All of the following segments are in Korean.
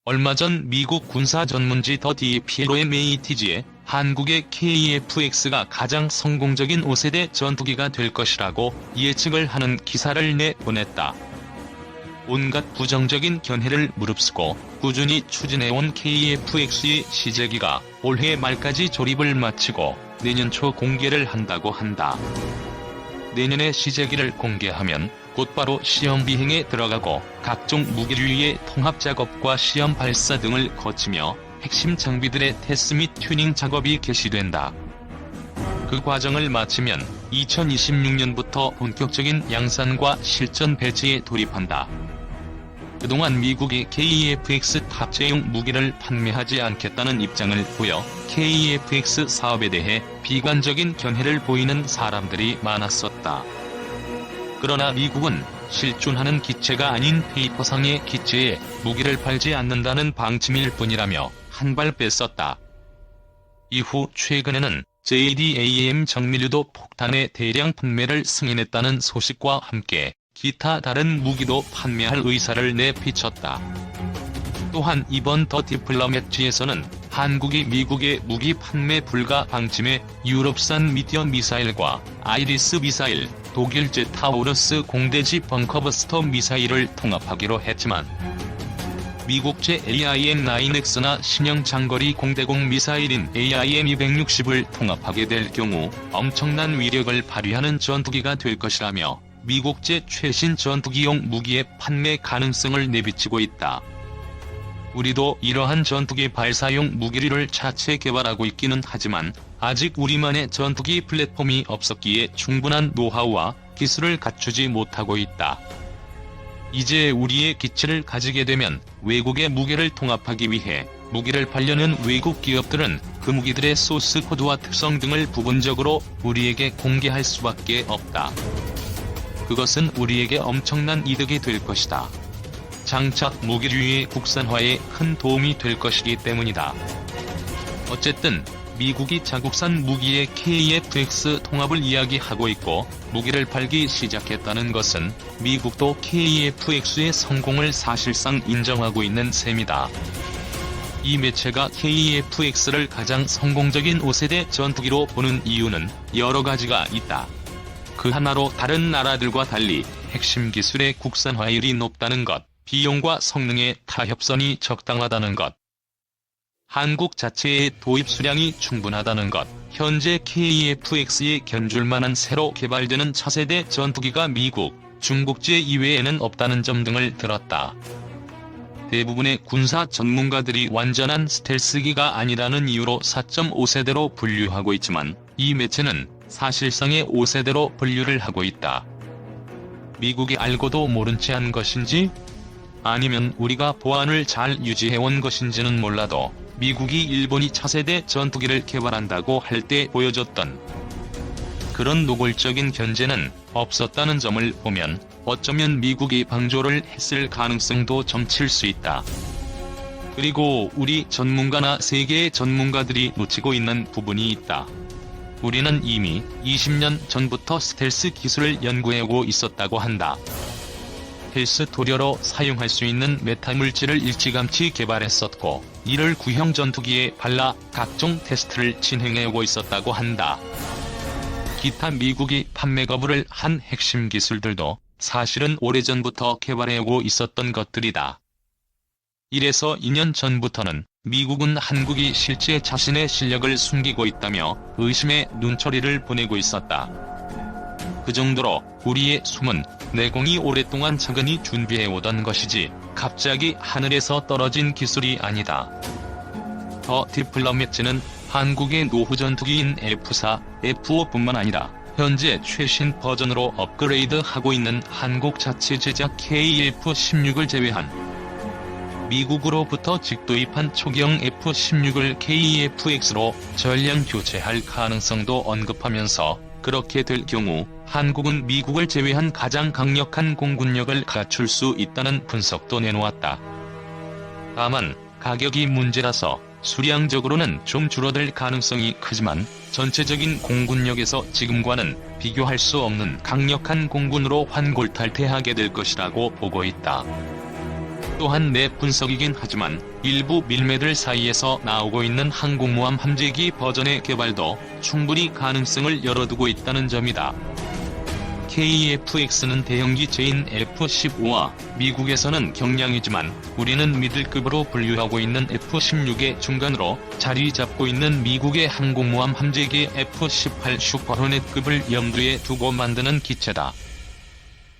얼마 전 미국 군사 전문지 더 DPLOMATG에 한국의 KF-X가 가장 성공적인 5세대 전투기가 될 것이라고 예측을 하는 기사를 내보냈다. 온갖 부정적인 견해를 무릅쓰고 꾸준히 추진해온 KF-X의 시제기가 올해 말까지 조립을 마치고 내년 초 공개를 한다고 한다. 내년에 시제기를 공개하면 곧바로 시험 비행에 들어가고 각종 무기류의 통합 작업과 시험 발사 등을 거치며 핵심 장비들의 테스트 및 튜닝 작업이 개시된다. 그 과정을 마치면 2026년부터 본격적인 양산과 실전 배치에 돌입한다. 그동안 미국이 KF-X 탑재용 무기를 판매하지 않겠다는 입장을 보여 KF-X 사업에 대해 비관적인 견해를 보이는 사람들이 많았었다. 그러나 미국은 실존하는 기체가 아닌 페이퍼상의 기체에 무기를 팔지 않는다는 방침일 뿐이라며 한 발 뺐었다. 이후 최근에는 JDAM 정밀유도 폭탄의 대량 판매를 승인했다는 소식과 함께 기타 다른 무기도 판매할 의사를 내비쳤다. 또한 이번 더 디플로매트에서는 한국이 미국의 무기 판매 불가 방침에 유럽산 미디어 미사일과 아이리스 미사일, 독일 제타우러스 공대지 벙커버스터 미사일을 통합하기로 했지만 미국제 AIM-9X나 신형 장거리 공대공 미사일인 AIM-260을 통합하게 될 경우 엄청난 위력을 발휘하는 전투기가 될 것이라며 미국제 최신 전투기용 무기의 판매 가능성을 내비치고 있다. 우리도 이러한 전투기 발사용 무기류를 차체 개발하고 있기는 하지만 아직 우리만의 전투기 플랫폼이 없었기에 충분한 노하우와 기술을 갖추지 못하고 있다. 이제 우리의 기체를 가지게 되면 외국의 무기를 통합하기 위해 무기를 팔려는 외국 기업들은 그 무기들의 소스 코드와 특성 등을 부분적으로 우리에게 공개할 수밖에 없다. 그것은 우리에게 엄청난 이득이 될 것이다. 장착 무기류의 국산화에 큰 도움이 될 것이기 때문이다. 어쨌든 미국이 자국산 무기의 KF-X 통합을 이야기하고 있고 무기를 팔기 시작했다는 것은 미국도 KF-X의 성공을 사실상 인정하고 있는 셈이다. 이 매체가 KF-X를 가장 성공적인 5세대 전투기로 보는 이유는 여러 가지가 있다. 그 하나로 다른 나라들과 달리 핵심 기술의 국산화율이 높다는 것, 비용과 성능의 타협선이 적당하다는 것, 한국 자체의 도입 수량이 충분하다는 것, 현재 KF-X에 견줄만한 새로 개발되는 차세대 전투기가 미국, 중국제 이외에는 없다는 점 등을 들었다. 대부분의 군사 전문가들이 완전한 스텔스기가 아니라는 이유로 4.5세대로 분류하고 있지만 이 매체는 사실상의 5세대로 분류를 하고 있다. 미국이 알고도 모른 채 한 것인지 아니면 우리가 보안을 잘 유지해온 것인지는 몰라도 미국이 일본이 차세대 전투기를 개발한다고 할 때 보여줬던 그런 노골적인 견제는 없었다는 점을 보면 어쩌면 미국이 방조를 했을 가능성도 점칠 수 있다. 그리고 우리 전문가나 세계의 전문가들이 놓치고 있는 부분이 있다. 우리는 이미 20년 전부터 스텔스 기술을 연구해오고 있었다고 한다. 헬스 도료로 사용할 수 있는 메타물질을 일찌감치 개발했었고 이를 구형 전투기에 발라 각종 테스트를 진행해오고 있었다고 한다. 기타 미국이 판매 거부를 한 핵심 기술들도 사실은 오래전부터 개발해오고 있었던 것들이다. 이래서 2년 전부터는 미국은 한국이 실제 자신의 실력을 숨기고 있다며 의심의 눈초리를 보내고 있었다. 그 정도로 우리의 숨은 내공이 오랫동안 차근히 준비해오던 것이지 갑자기 하늘에서 떨어진 기술이 아니다. 더 디플로매트는 한국의 노후 전투기인 F4, F5뿐만 아니라 현재 최신 버전으로 업그레이드하고 있는 한국 자체 제작 KF-16을 제외한 미국으로부터 직도입한 초기형 F-16을 KF-X로 전량 교체할 가능성도 언급하면서 그렇게 될 경우 한국은 미국을 제외한 가장 강력한 공군력을 갖출 수 있다는 분석도 내놓았다. 다만 가격이 문제라서 수량적으로는 좀 줄어들 가능성이 크지만 전체적인 공군력에서 지금과는 비교할 수 없는 강력한 공군으로 환골탈태하게 될 것이라고 보고 있다. 또한 내 분석이긴 하지만 일부 밀매들 사이에서 나오고 있는 항공모함 함재기 버전의 개발도 충분히 가능성을 열어두고 있다는 점이다. KF-X는 대형기체인 F-15와 미국에서는 경량이지만 우리는 미들급으로 분류하고 있는 F-16의 중간으로 자리 잡고 있는 미국의 항공모함 함재기 F-18 슈퍼호넷급을 염두에 두고 만드는 기체다.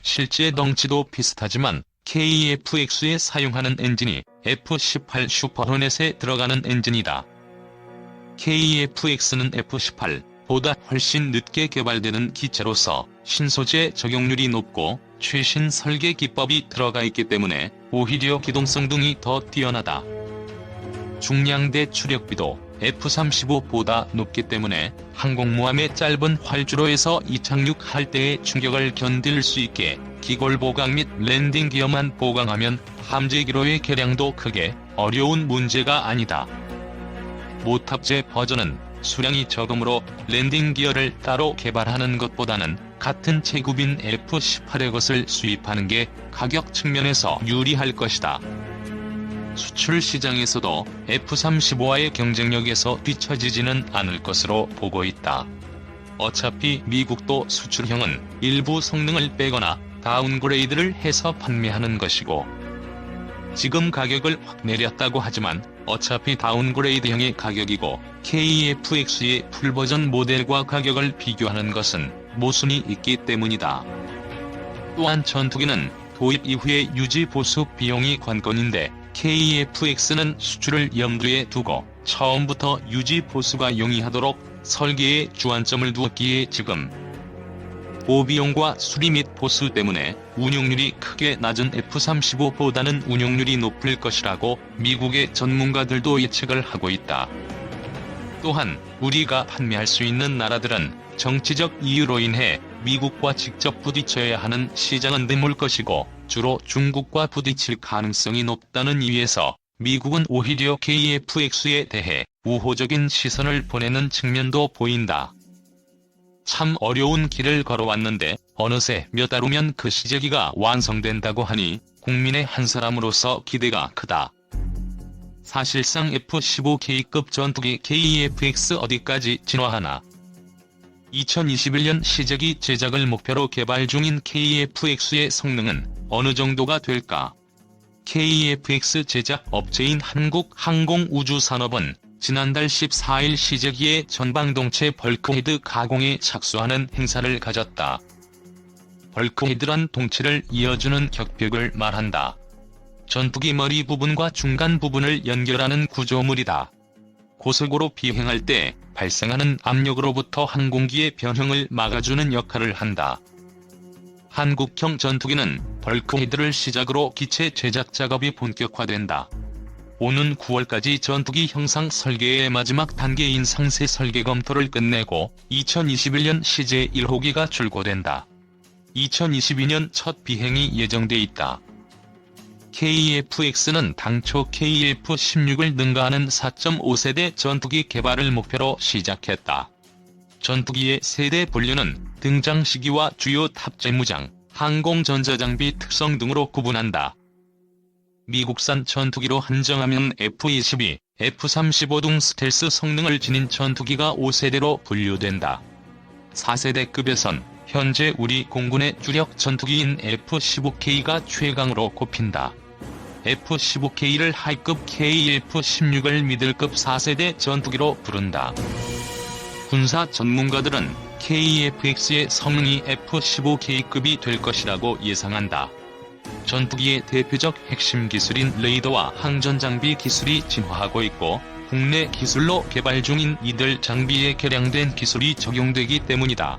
실제 덩치도 비슷하지만 KF-X에 사용하는 엔진이 F-18 슈퍼호넷에 들어가는 엔진이다. KF-X는 F-18보다 훨씬 늦게 개발되는 기체로서 신소재 적용률이 높고 최신 설계 기법이 들어가 있기 때문에 오히려 기동성 등이 더 뛰어나다. 중량대 추력비도 F-35보다 높기 때문에 항공모함의 짧은 활주로에서 이착륙할 때의 충격을 견딜 수 있게 기골 보강 및 랜딩 기어만 보강하면 함재기로의 개량도 크게 어려운 문제가 아니다. 모탑재 버전은 수량이 적으므로 랜딩 기어를 따로 개발하는 것보다는 같은 체급인 F-18의 것을 수입하는 게 가격 측면에서 유리할 것이다. 수출 시장에서도 F-35와의 경쟁력에서 뒤처지지는 않을 것으로 보고 있다. 어차피 미국도 수출형은 일부 성능을 빼거나 다운그레이드를 해서 판매하는 것이고, 지금 가격을 확 내렸다고 하지만 어차피 다운그레이드형의 가격이고 KF-X의 풀버전 모델과 가격을 비교하는 것은 모순이 있기 때문이다. 또한 전투기는 도입 이후의 유지 보수 비용이 관건인데 KF-X는 수출을 염두에 두고 처음부터 유지 보수가 용이하도록 설계에 주안점을 두었기에 지금 보비용과 수리 및 보수 때문에 운용률이 크게 낮은 F-35보다는 운용률이 높을 것이라고 미국의 전문가들도 예측을 하고 있다. 또한 우리가 판매할 수 있는 나라들은 정치적 이유로 인해 미국과 직접 부딪혀야 하는 시장은 드물 것이고 주로 중국과 부딪힐 가능성이 높다는 이유에서 미국은 오히려 KF-X에 대해 우호적인 시선을 보내는 측면도 보인다. 참 어려운 길을 걸어왔는데 어느새 몇 달 후면 그 시제기가 완성된다고 하니 국민의 한 사람으로서 기대가 크다. 사실상 F-15K급 전투기 KF-X 어디까지 진화하나? 2021년 시제기 제작을 목표로 개발 중인 KF-X의 성능은 어느 정도가 될까? KF-X 제작 업체인 한국항공우주산업은 지난달 14일 시제기의 전방동체 벌크헤드 가공에 착수하는 행사를 가졌다. 벌크헤드란 동체를 이어주는 격벽을 말한다. 전투기 머리 부분과 중간 부분을 연결하는 구조물이다. 고속으로 비행할 때 발생하는 압력으로부터 항공기의 변형을 막아주는 역할을 한다. 한국형 전투기는 벌크헤드를 시작으로 기체 제작 작업이 본격화된다. 오는 9월까지 전투기 형상 설계의 마지막 단계인 상세 설계 검토를 끝내고 2021년 시제 1호기가 출고된다. 2022년 첫 비행이 예정돼 있다. KF-X는 당초 KF-16을 능가하는 4.5세대 전투기 개발을 목표로 시작했다. 전투기의 세대 분류는 등장 시기와 주요 탑재 무장, 항공 전자장비 특성 등으로 구분한다. 미국산 전투기로 한정하면 F-22, F-35 등 스텔스 성능을 지닌 전투기가 5세대로 분류된다. 4세대급에선 현재 우리 공군의 주력 전투기인 F-15K가 최강으로 꼽힌다. F-15K를 하이급 KF-16을 미들급 4세대 전투기로 부른다. 군사 전문가들은 KF-X의 성능이 F-15K급이 될 것이라고 예상한다. 전투기의 대표적 핵심 기술인 레이더와 항전장비 기술이 진화하고 있고 국내 기술로 개발 중인 이들 장비에 개량된 기술이 적용되기 때문이다.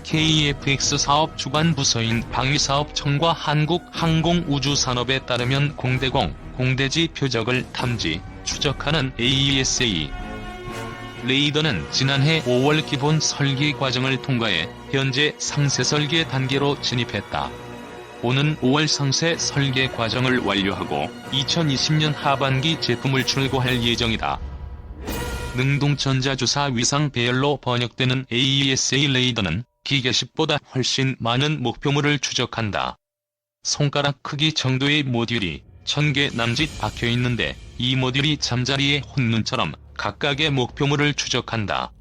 KF-X 사업 주관 부서인 방위사업청과 한국항공우주산업에 따르면 공대공, 공대지 표적을 탐지, 추적하는 AESA 레이더는 지난해 5월 기본 설계 과정을 통과해 현재 상세 설계 단계로 진입했다. 오는 5월 상세 설계 과정을 완료하고 2020년 하반기 제품을 출고할 예정이다. 능동전자주사 위상 배열로 번역되는 AESA 레이더는 기계식보다 훨씬 많은 목표물을 추적한다. 손가락 크기 정도의 모듈이 1000개 남짓 박혀 있는데 이 모듈이 잠자리의 혼눈처럼 각각의 목표물을 추적한다.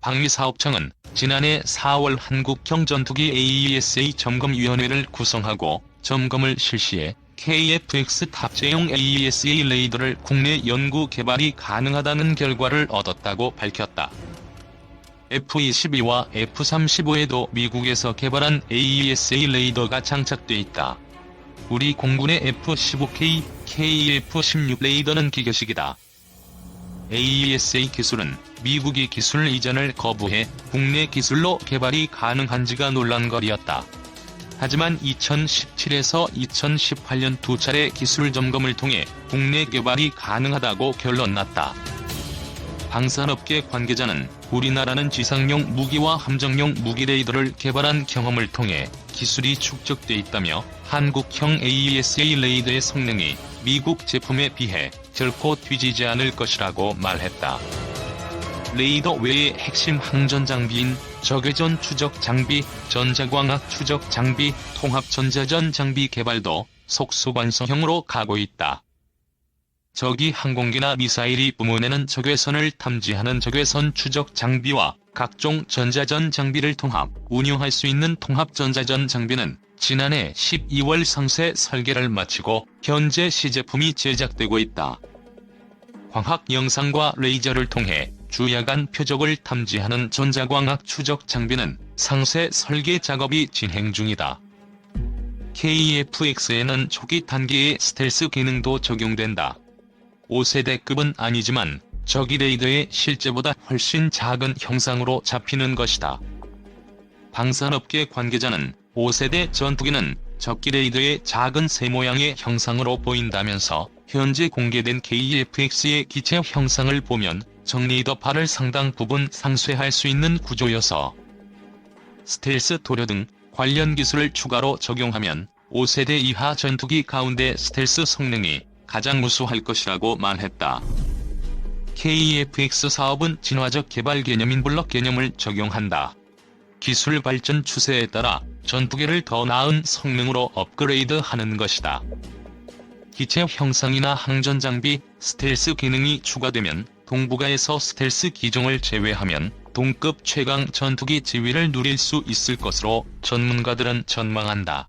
방위사업청은 지난해 4월 한국형 전투기 AESA 점검위원회를 구성하고 점검을 실시해 KF-X 탑재용 AESA 레이더를 국내 연구 개발이 가능하다는 결과를 얻었다고 밝혔다. F-22와 F-35에도 미국에서 개발한 AESA 레이더가 장착돼 있다. 우리 공군의 F-15K, KF-16 레이더는 기계식이다. AESA 기술은 미국이 기술 이전을 거부해 국내 기술로 개발이 가능한지가 논란거리였다. 하지만 2017에서 2018년 두 차례 기술 점검을 통해 국내 개발이 가능하다고 결론났다. 방산업계 관계자는 우리나라는 지상용 무기와 함정용 무기 레이더를 개발한 경험을 통해 기술이 축적돼 있다며 한국형 AESA 레이더의 성능이 미국 제품에 비해 결코 뒤지지 않을 것이라고 말했다. 레이더 외의 핵심 항전 장비인 적외선 추적 장비, 전자광학 추적 장비, 통합전자전 장비 개발도 속수관성형으로 가고 있다. 적이 항공기나 미사일이 뿜어내는 적외선을 탐지하는 적외선 추적 장비와 각종 전자전 장비를 통합, 운용할 수 있는 통합전자전 장비는 지난해 12월 상세 설계를 마치고 현재 시제품이 제작되고 있다. 광학 영상과 레이저를 통해 주야간 표적을 탐지하는 전자광학 추적 장비는 상세 설계 작업이 진행 중이다. KF-X에는 초기 단계의 스텔스 기능도 적용된다. 5세대급은 아니지만 적이 레이더의 실제보다 훨씬 작은 형상으로 잡히는 것이다. 방산업계 관계자는 5세대 전투기는 적기 레이더의 작은 새 모양의 형상으로 보인다면서 현재 공개된 KF-X의 기체 형상을 보면 적 레이더파를 상당 부분 상쇄할 수 있는 구조여서 스텔스 도료 등 관련 기술을 추가로 적용하면 5세대 이하 전투기 가운데 스텔스 성능이 가장 우수할 것이라고 말했다. KF-X 사업은 진화적 개발 개념인 블럭 개념을 적용한다. 기술 발전 추세에 따라 전투기를 더 나은 성능으로 업그레이드하는 것이다. 기체 형상이나 항전 장비, 스텔스 기능이 추가되면 동북아에서 스텔스 기종을 제외하면 동급 최강 전투기 지위를 누릴 수 있을 것으로 전문가들은 전망한다.